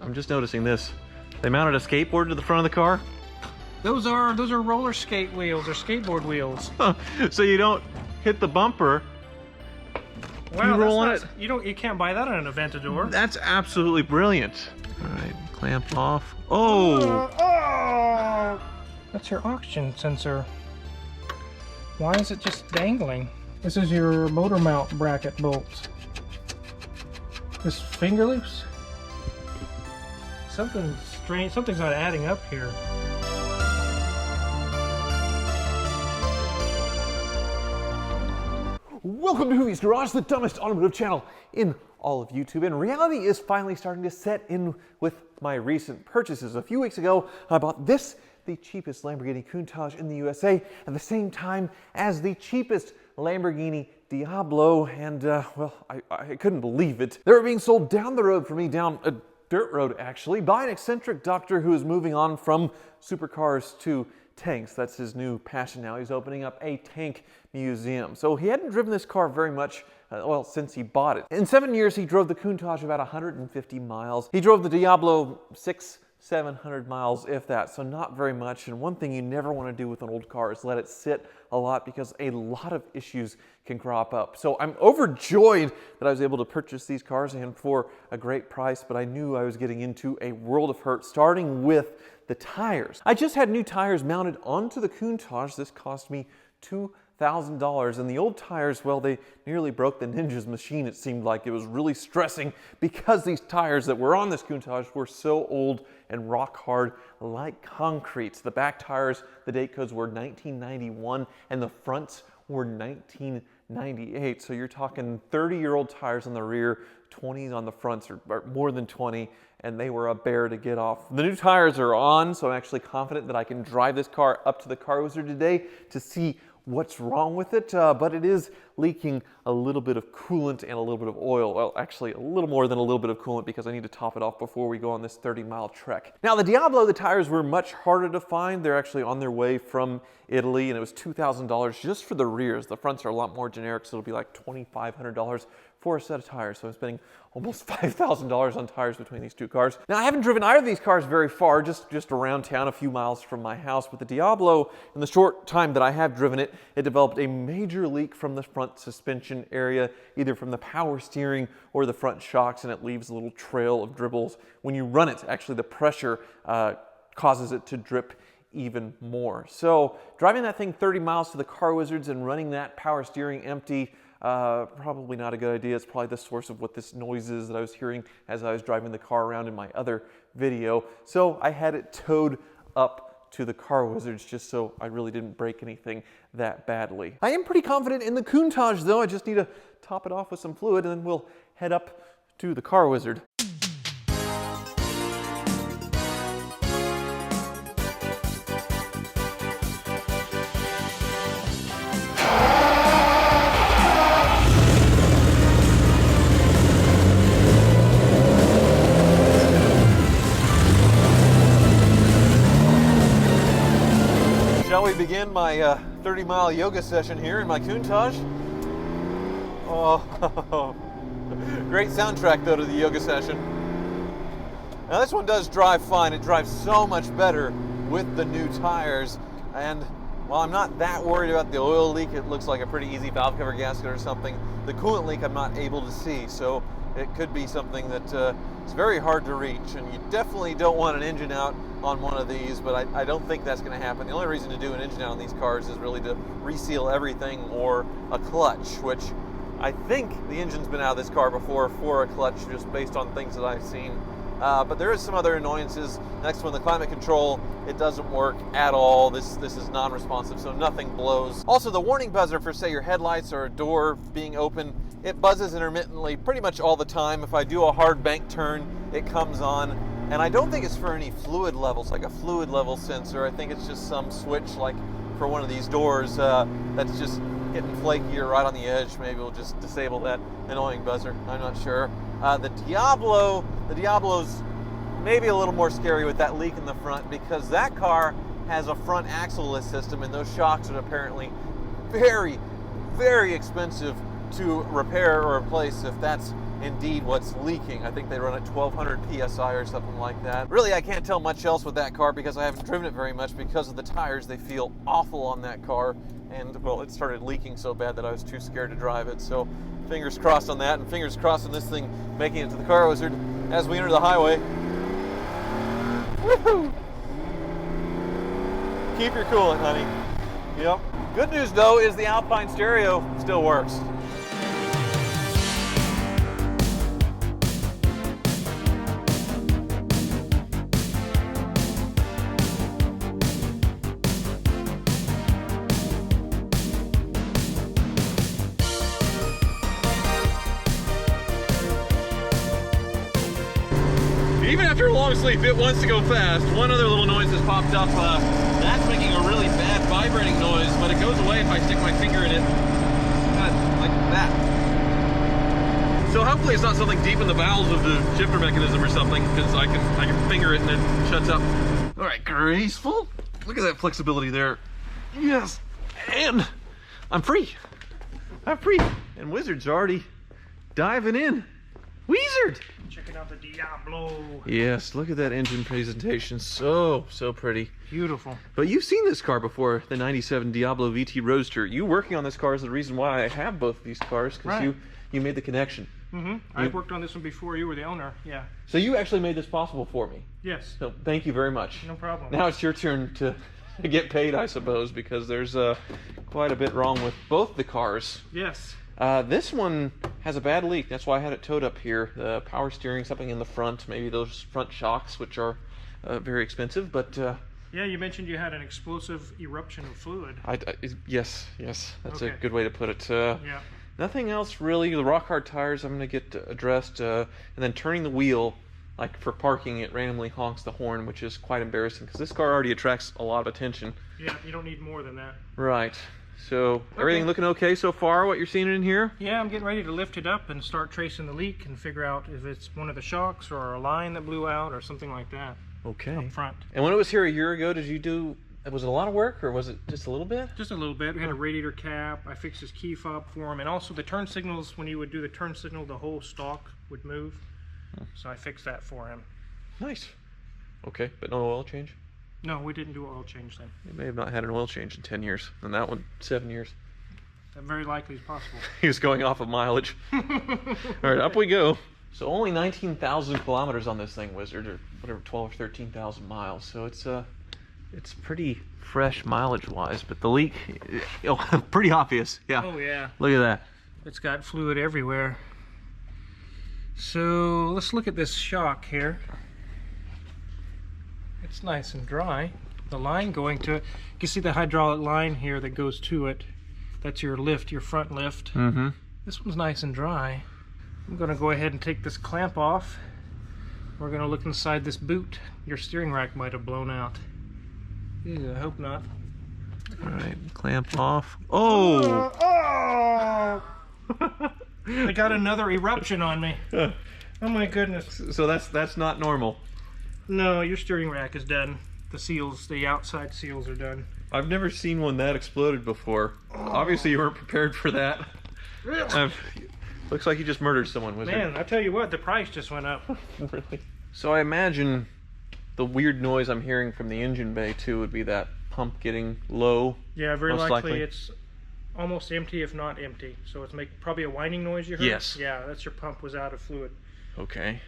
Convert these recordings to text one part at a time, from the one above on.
I'm just noticing this. They mounted a skateboard to the front of the car. Those are roller skate wheels or skateboard wheels. So you don't hit the bumper. Wow, you roll on it. You can't buy that on an Aventador. That's absolutely brilliant. All right, clamp off. Oh! Oh! That's your oxygen sensor. Why is it just dangling? This is your motor mount bracket bolts. This finger loose? Something's strange. Something's not adding up here. Welcome to Whovies Garage, the dumbest automotive channel in all of YouTube. And reality is finally starting to set in with my recent purchases. A few weeks ago, I bought this, the cheapest Lamborghini Countach in the USA, at the same time as the cheapest Lamborghini Diablo. And, well, I couldn't believe it. They were being sold down the road for me, down a dirt road actually, by an eccentric doctor who is moving on from supercars to tanks. That's his new passion now. He's opening up a tank museum. So he hadn't driven this car very much, well, since he bought it. In 7 years, he drove the Countach about 150 miles. He drove the Diablo 700 miles, if that, so not very much. And one thing you never want to do with an old car is let it sit a lot, because a lot of issues can crop up. So I'm overjoyed that I was able to purchase these cars and for a great price, but I knew I was getting into a world of hurt, starting with the tires. I just had new tires mounted onto the Countach. This cost me $2,000, and the old tires, well, they nearly broke the Ninja's machine. It seemed like it was really stressing because these tires that were on this Countach were so old and rock hard like concrete. The back tires, the date codes were 1991, and the fronts were 1998. So you're talking 30-year-old tires on the rear, 20s on the fronts, or more than 20, and they were a bear to get off. The new tires are on, so I'm actually confident that I can drive this car up to the car wizard today to see what's wrong with it, but it is leaking a little bit of coolant and a little bit of oil. Well, actually a little more than a little bit of coolant, because I need to top it off before we go on this 30-mile trek. Now, the Diablo, the tires were much harder to find. They're actually on their way from Italy, and it was $2,000 just for the rears. The fronts are a lot more generic, so it'll be like $2,500 for a set of tires. So I'm spending almost $5,000 on tires between these two cars. Now, I haven't driven either of these cars very far, just around town, a few miles from my house. But the Diablo, in the short time that I have driven it, it developed a major leak from the front suspension area, either from the power steering or the front shocks, and it leaves a little trail of dribbles. When you run it, actually the pressure causes it to drip even more. So driving that thing 30 miles to the car wizards and running that power steering empty, probably not a good idea. It's probably the source of what this noise is that I was hearing as I was driving the car around in my other video. So I had it towed up to the car wizards just so I really didn't break anything that badly. I am pretty confident in the Countach though. I just need to top it off with some fluid, and then we'll head up to the car wizard. Shall we begin my 30-mile yoga session here in my Countach? Oh, great soundtrack though to the yoga session. Now this one does drive fine. It drives so much better with the new tires. And while I'm not that worried about the oil leak, it looks like a pretty easy valve cover gasket or something. The coolant leak I'm not able to see, so it could be something that it's very hard to reach, and you definitely don't want an engine out on one of these, but I don't think that's going to happen. The only reason to do an engine out on these cars is really to reseal everything, or a clutch, which I think the engine's been out of this car before for a clutch, just based on things that I've seen. But there is some other annoyances. Next one, the climate control, it doesn't work at all. This is non-responsive, so nothing blows. Also, the warning buzzer for, say, your headlights or a door being open, it buzzes intermittently pretty much all the time. If I do a hard bank turn, it comes on. And I don't think it's for any fluid levels, like a fluid level sensor. I think it's just some switch, like for one of these doors, that's just getting flakier right on the edge. Maybe we'll just disable that annoying buzzer. I'm not sure. The Diablo's maybe a little more scary with that leak in the front, because that car has a front axle-less system, and those shocks are apparently very, very expensive to repair or replace if that's indeed what's leaking. I think they run at 1200 psi or something like that. Really, I can't tell much else with that car because I haven't driven it very much because of the tires. They feel awful on that car, and well, it started leaking so bad that I was too scared to drive it. So fingers crossed on that, and fingers crossed on this thing making it to the car wizard as we enter the highway. Woohoo! Keep your coolant, honey. Yep. Good news though is the Alpine stereo still works. Even after a long sleep, it wants to go fast. One other little noise has popped up. That's making a really bad vibrating noise, but it goes away if I stick my finger in it. Kind of like that. So hopefully it's not something deep in the bowels of the shifter mechanism or something, because I can finger it and it shuts up. All right, graceful. Look at that flexibility there. Yes, and I'm free. I'm free. And Wizard's already diving in. Wizard! Checking out the Diablo. Yes, look at that engine presentation. So pretty. Beautiful. But you've seen this car before, the 97 Diablo VT Roadster. You working on this car is the reason why I have both of these cars, because right. you made the connection. Mm-hmm. I worked on this one before you were the owner, yeah. So you actually made this possible for me. Yes. So thank you very much. No problem. Now it's your turn to get paid, I suppose, because there's quite a bit wrong with both the cars. Yes. This one has a bad leak. That's why I had it towed up here. The power steering, something in the front, maybe those front shocks, which are very expensive, but... yeah, you mentioned you had an explosive eruption of fluid. Yes, that's okay. a good way to put it. Yeah. Nothing else really. The rock hard tires I'm going to get addressed, and then turning the wheel, like for parking, it randomly honks the horn, which is quite embarrassing, because this car already attracts a lot of attention. Yeah, you don't need more than that. Right. So, everything looking okay so far, what you're seeing in here? Yeah, I'm getting ready to lift it up and start tracing the leak and figure out if it's one of the shocks or a line that blew out or something like that. Okay. Up front. And when it was here a year ago, was it a lot of work, or was it just a little bit? Just a little bit. We had a radiator cap. I fixed his key fob for him, and also the turn signals, when you would do the turn signal, the whole stalk would move. So I fixed that for him. Nice. Okay, but no oil change? No, we didn't do oil change then. He may have not had an oil change in 10 years, and that one, 7 years. That very likely is possible. He was going off of mileage. All right, up we go. So only 19,000 kilometers on this thing, Wizard, or whatever, 12 or 13,000 miles. So it's pretty fresh mileage-wise, but the leak, pretty obvious. Yeah. Oh yeah. Look at that. It's got fluid everywhere. So let's look at this shock here. It's nice and dry. The line going to it, you can see the hydraulic line here that goes to it. That's your lift, your front lift. Mm-hmm. This one's nice and dry. I'm going to go ahead and take this clamp off. We're going to look inside this boot. Your steering rack might have blown out. Ew, I hope not. All right, clamp off. Oh! I got another eruption on me. Oh my goodness. So that's not normal. No, your steering rack is done. The seals, the outside seals are done. I've never seen one that exploded before. Obviously you weren't prepared for that. Looks like you just murdered someone, Wizard. Man, I tell you what, the price just went up. Really? So I imagine the weird noise I'm hearing from the engine bay too would be that pump getting low. Yeah, very most likely. it's almost empty, if not empty. So it's probably a whining noise you heard? Yes. Yeah, that's your pump was out of fluid. Okay.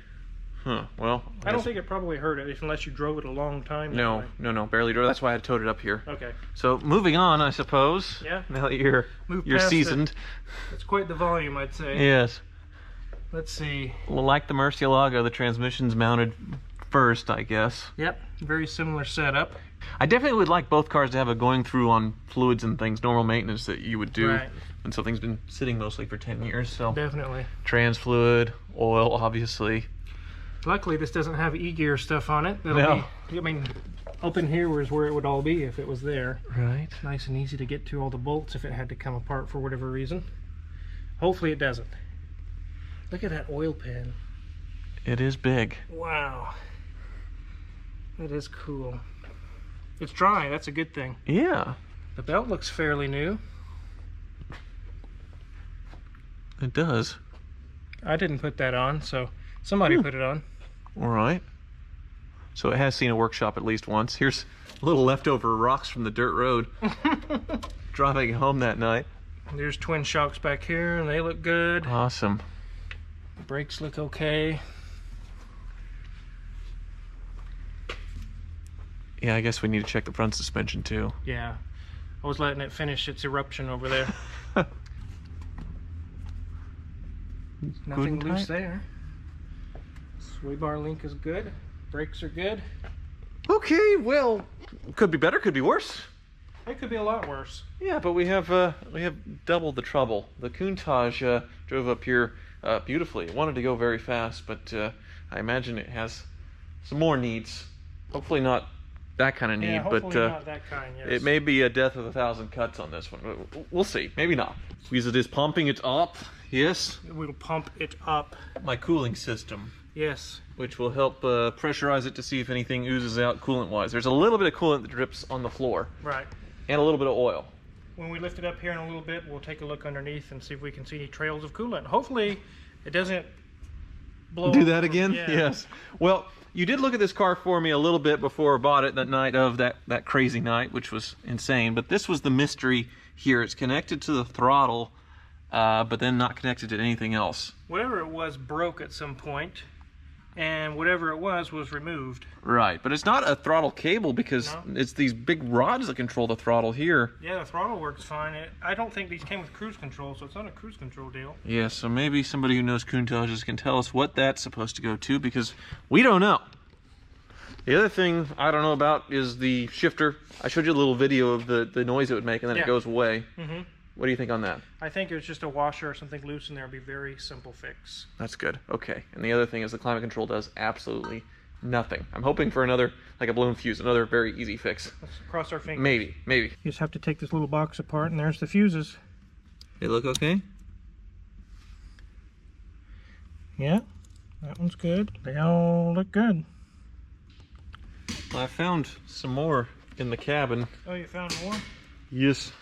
Huh. Well, I don't think it probably hurt it unless you drove it a long time. No, barely drove. That's why I had towed it up here. Okay. So moving on, I suppose. Yeah. Now that you're past seasoned. It's quite the volume, I'd say. Yes. Let's see. Well, like the Murcielago, the transmission's mounted first, I guess. Yep. Very similar setup. I definitely would like both cars to have a going through on fluids and things, normal maintenance that you would do. Right. And something's been sitting mostly for 10 years, so. Definitely. Trans fluid, oil, obviously. Luckily, this doesn't have e-gear stuff on it. No. I mean, up in here is where it would all be if it was there. Right. It's nice and easy to get to all the bolts if it had to come apart for whatever reason. Hopefully it doesn't. Look at that oil pan. It is big. Wow. That is cool. It's dry, that's a good thing. Yeah. The belt looks fairly new. It does. I didn't put that on, so somebody put it on. All right. So it has seen a workshop at least once. Here's a little leftover rocks from the dirt road. Driving home that night. There's twin shocks back here, and they look good. Awesome. Brakes look okay. Yeah, I guess we need to check the front suspension too. Yeah. I was letting it finish its eruption over there. Nothing loose there. Sway bar link is good. Brakes are good. Okay, well, could be better, could be worse. It could be a lot worse. Yeah, but we have double the trouble. The Countach drove up here beautifully. It wanted to go very fast, but I imagine it has some more needs. Hopefully not that kind of need, Yeah, hopefully but not that kind, yes. it may be a death with 1,000 cuts on this one. We'll see. Maybe not. Because it is pumping it up. Yes. We'll pump it up. My cooling system, Yes. which will help pressurize it to see if anything oozes out coolant-wise. There's a little bit of coolant that drips on the floor. Right. And a little bit of oil. When we lift it up here in a little bit, we'll take a look underneath and see if we can see any trails of coolant. Hopefully, it doesn't blow. Do that again? Yeah. Yes. Well, you did look at this car for me a little bit before I bought it that night of that crazy night, which was insane. But this was the mystery here. It's connected to the throttle, but then not connected to anything else. Whatever it was broke at some point, and whatever it was removed. Right, but it's not a throttle cable because it's these big rods that control the throttle here. Yeah, the throttle works fine. I don't think these came with cruise control, so it's not a cruise control deal. Yeah, so maybe somebody who knows Countaches can tell us what that's supposed to go to, because we don't know. The other thing I don't know about is the shifter. I showed you a little video of the noise it would make, and then it goes away. Mm-hmm. What do you think on that? I think it's just a washer or something loose in there. It'd be a very simple fix. That's good. Okay. And the other thing is the climate control does absolutely nothing. I'm hoping for another, like a blown fuse, another very easy fix. Let's cross our fingers. Maybe. You just have to take this little box apart, and there's the fuses. They look okay? Yeah, that one's good. They all look good. Well, I found some more in the cabin. Oh, you found more? Yes.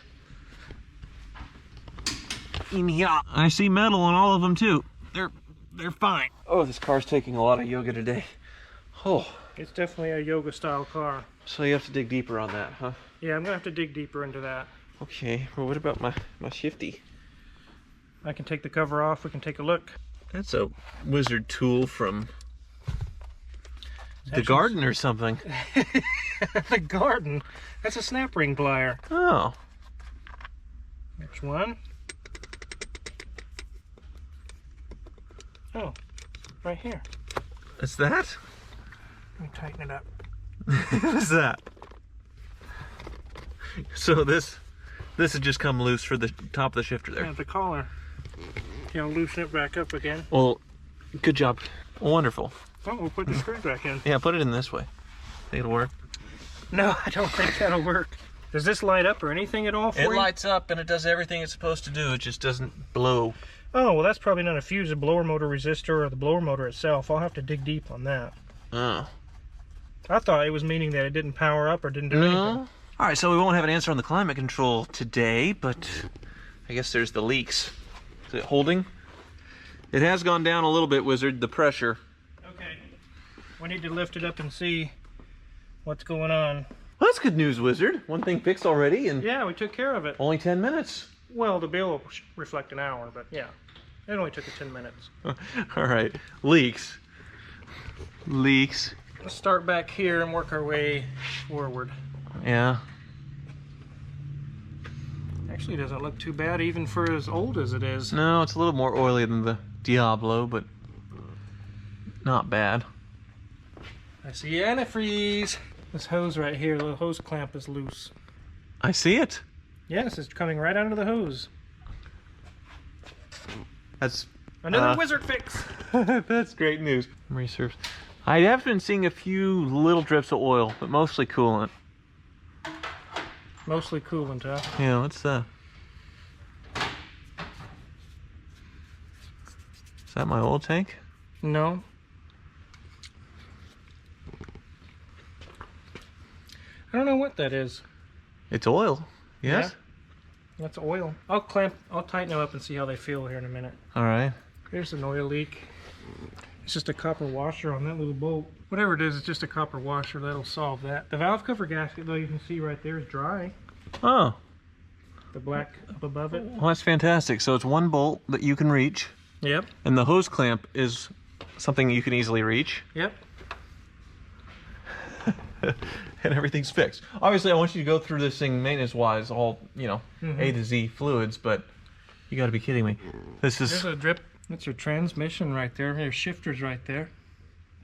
In here. I see metal on all of them too. They're fine. Oh, this car's taking a lot of yoga today. Oh. It's definitely a yoga style car. So you have to dig deeper on that, huh? Yeah, I'm gonna have to dig deeper into that. Okay, well what about my shifty? I can take the cover off, we can take a look. That's a wizard tool from the garden or something. The garden? That's a snap ring plier. Oh. There's one. Oh, right here. That's that? Let me tighten it up. What's that? So this had just come loose for the top of the shifter there. Yeah, the collar. Okay, I'll loosen it back up again. Well, good job. Wonderful. Oh, we'll put the screws back in. Yeah, put it in this way. Think it'll work? No, I don't think that'll work. Does this light up or anything at all for you? It lights up and it does everything it's supposed to do. It just doesn't blow. Oh, well that's probably not a fuse, a blower motor resistor, or the blower motor itself. I'll have to dig deep on that. Oh. I thought it was meaning that it didn't power up or didn't do anything. All right, so we won't have an answer on the climate control today, but I guess there's the leaks. Is it holding? It has gone down a little bit, Wizard, the pressure. Okay. We need to lift it up and see what's going on. Well, that's good news, Wizard. One thing fixed already and Yeah, we took care of it. only 10 minutes. Well, the bill will reflect an hour, but yeah. It only took 10 minutes. All right, leaks. Leaks. Let's start back here and work our way forward. Yeah. Actually, it doesn't look too bad even for as old as it is. No, it's a little more oily than the Diablo, but not bad. I see antifreeze. This hose right here, the hose clamp is loose. I see it. Yes, it's coming right out of the hose. That's Another wizard fix. that's great news. Resurface. I have been seeing a few little drips of oil, but mostly coolant. Mostly coolant, huh? Yeah, what's that? Is that my oil tank? No. I don't know what that is. It's oil. Yes? Yeah, that's oil. I'll tighten them up and see how they feel here in a minute. All right. There's an oil leak. It's just a copper washer on that little bolt. Whatever it is, it's just a copper washer. That'll solve that. The valve cover gasket, though, you can see right there is dry. Oh. The black up above it. Well, that's fantastic. So it's one bolt that you can reach. Yep. And the hose clamp is something you can easily reach. Yep. And everything's fixed. Obviously, I want you to go through this thing maintenance-wise, all, you know, A to Z fluids, but you gotta be kidding me. This is... There's a drip. That's your transmission right there. Your shifter's right there.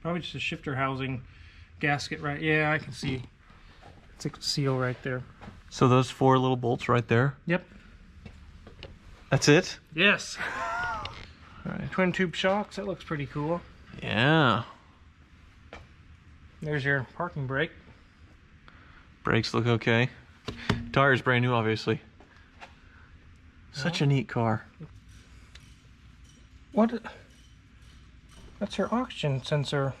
Probably just a shifter housing gasket right. Yeah, I can see. It's a seal right there. So those 4 little bolts right there? Yep. That's it? Yes. All right. Twin tube shocks. That looks pretty cool. Yeah. There's your parking brake. Brakes look okay. Tire's brand new, obviously. Such a neat car. What? That's your oxygen sensor.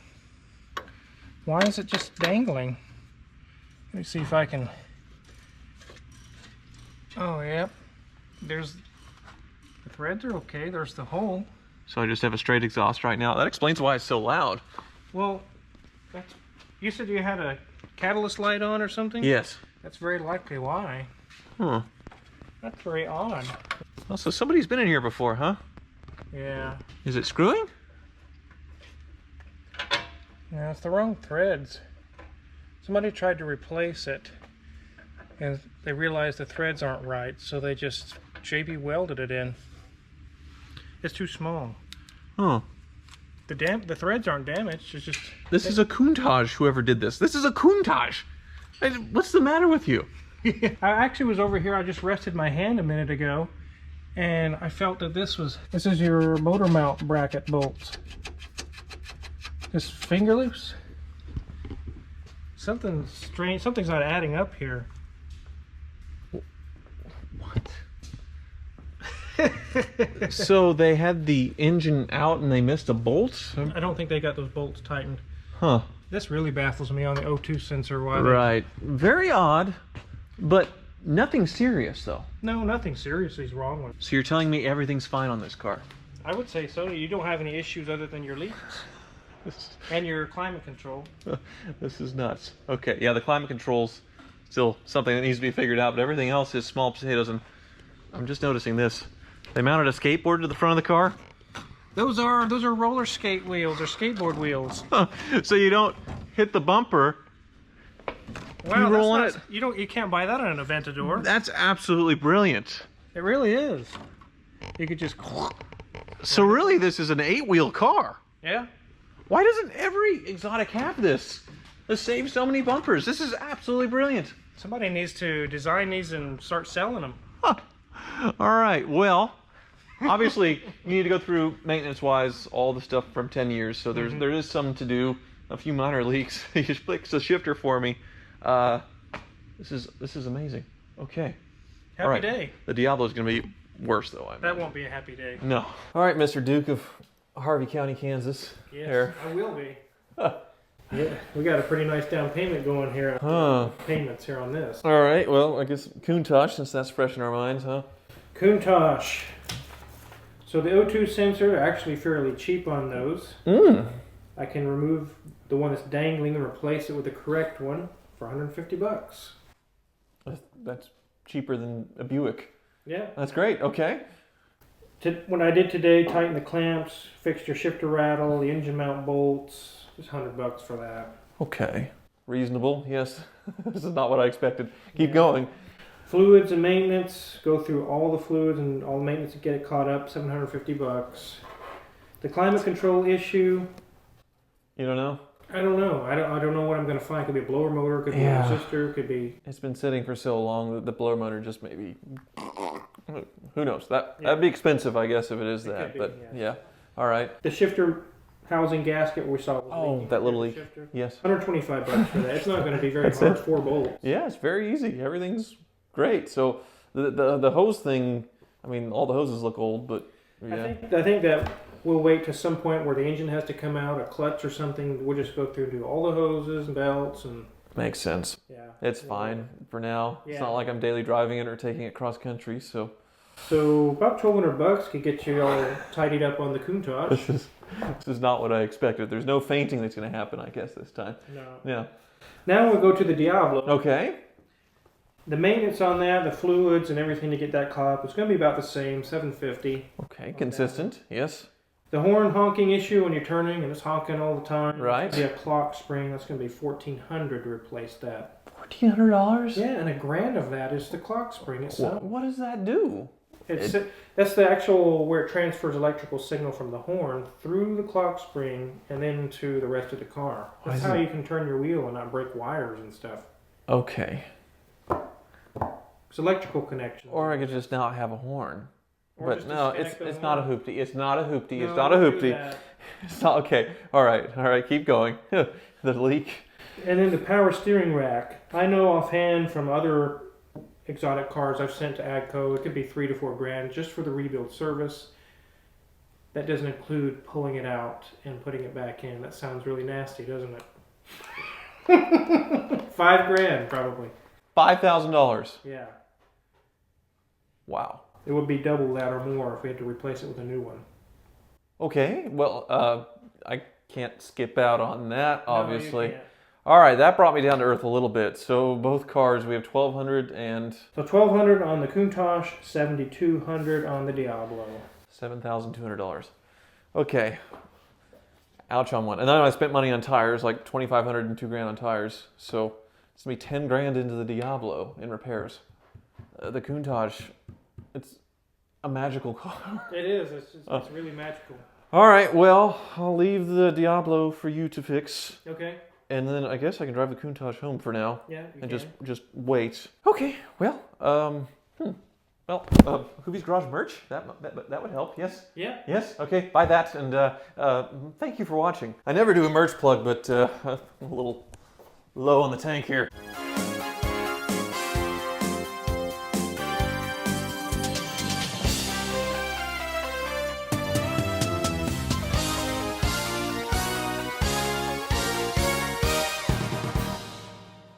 Why is it just dangling? Let me see if I can... Oh, yep. There's... The threads are okay. There's the hole. So I just have a straight exhaust right now. That explains why it's so loud. Well, that's... You said you had a catalyst light on or something? Yes. That's very likely why. Huh. That's very odd. Well, so somebody's been in here before, huh? Yeah. Is it screwing? Yeah, it's the wrong threads. Somebody tried to replace it, and they realized the threads aren't right, so they just JB welded it in. It's too small. Huh. The threads aren't damaged. It's just... This is a Countach, whoever did this. This is a Countach! What's the matter with you? I actually was over here. I just rested my hand a minute ago, and I felt that this is your motor mount bracket bolts. Just finger loose. Something's strange. Something's not adding up here. What? So they had the engine out and they missed a bolt? I don't think they got those bolts tightened. Huh. This really baffles me on the O2 sensor. Why? Right. Very odd, but nothing serious though. No, nothing seriously is wrong with it. So you're telling me everything's fine on this car? I would say so. You don't have any issues other than your leaks and your climate control. This is nuts. Okay, yeah, the climate control's still something that needs to be figured out, but everything else is small potatoes, and I'm just noticing this. They mounted a skateboard to the front of the car. Those are roller skate wheels or skateboard wheels. So you don't hit the bumper. Wow, you roll on it. You can't buy that on an Aventador. That's absolutely brilliant. It really is. You could just... So really this is an 8-wheel car. Yeah. Why doesn't every exotic have this? This saves so many bumpers. This is absolutely brilliant. Somebody needs to design these and start selling them. Huh. All right, well, obviously you need to go through maintenance-wise all the stuff from 10 years, so there is some to do, a few minor leaks. You just fix the shifter for me. This is amazing. Okay. Happy day. The Diablo is going to be worse, though. That won't be a happy day. No. All right, Mr. Duke of Harvey County, Kansas. Yes, Here. I will be. Yeah, we got a pretty nice down payment going here. Payments here on this. All right, well, I guess Countach, since that's fresh in our minds, huh? Countach. So the O2 sensor, actually fairly cheap on those. I can remove the one that's dangling and replace it with the correct one for 150 bucks. That's cheaper than a Buick. Yeah. That's great, okay. What I did today, tighten the clamps, fixed your shifter rattle, the engine mount bolts. Just 100 bucks for that. Okay. Reasonable, yes. This is not what I expected. Keep going. Fluids and maintenance, go through all the fluids and all the maintenance to get it caught up, 750 bucks. The climate control issue. You don't know? I don't know. I don't know what I'm going to find. Could be a blower motor, could be a resistor, could be... It's been sitting for so long that the blower motor just maybe... Who knows? That'd be expensive, I guess, if it is that. Be, but yes. yeah. All right. The shifter housing gasket we saw was leaking. That little leak. Shifter. Yes. 125 bucks for that. It's not going to be very hard. 4 bolts. Yeah, it's very easy. Everything's great. So the hose thing, I mean, all the hoses look old, but yeah. I think that we'll wait to some point where the engine has to come out, a clutch or something. We'll just go through and do all the hoses and belts and... Makes sense. Yeah. It's fine for now. Yeah. It's not like I'm daily driving it or taking it cross country, so... So about 1,200 bucks could get you all tidied up on the Countach. This is not what I expected. There's no fainting that's going to happen, I guess, this time. No. Yeah. Now we'll go to the Diablo. Okay. The maintenance on that, the fluids and everything to get that caught up, it's going to be about the same, $750. Okay, consistent. Yes. The horn honking issue when you're turning and it's honking all the time. Right. It's gonna be a clock spring. That's going to be $1,400 to replace that. $1,400? Yeah, and $1,000 of that is the clock spring itself. What does that do? That's the actual where it transfers electrical signal from the horn through the clock spring and then to the rest of the car. That's how you can turn your wheel and not break wires and stuff. Okay. It's electrical connection. Or I could just not have a horn. Or But just no, disconnect it's the not a horn. hoopty. It's not a hoopty. It's No, not a don't do hoopty. that. It's not okay. All right, keep going. The leak. And then the power steering rack. I know offhand from other exotic cars I've sent to AGCO, it could be $3 to $4 grand just for the rebuild service. That doesn't include pulling it out and putting it back in. That sounds really nasty, doesn't it? $5 grand probably. $5,000. Yeah. Wow. It would be double that or more if we had to replace it with a new one. Okay. Well, I can't skip out on that, obviously. No, you can't. All right, that brought me down to earth a little bit. So both cars, we have 1,200 and So $1,200 on the Countach, $7,200 on the Diablo. $7,200. Okay. Ouch on one. And then I spent money on tires, like $2,500 and $2 grand on tires. So it's gonna be 10 grand into the Diablo in repairs. The Countach, it's a magical car. It is. It's really magical. All right, well, I'll leave the Diablo for you to fix. Okay. And then I guess I can drive the Countach home for now. Yeah, you and can. just wait. Okay, well, Hoovie's Garage merch, that would help, yes? Yeah. Yes, okay, buy that, and thank you for watching. I never do a merch plug, but a little low on the tank here.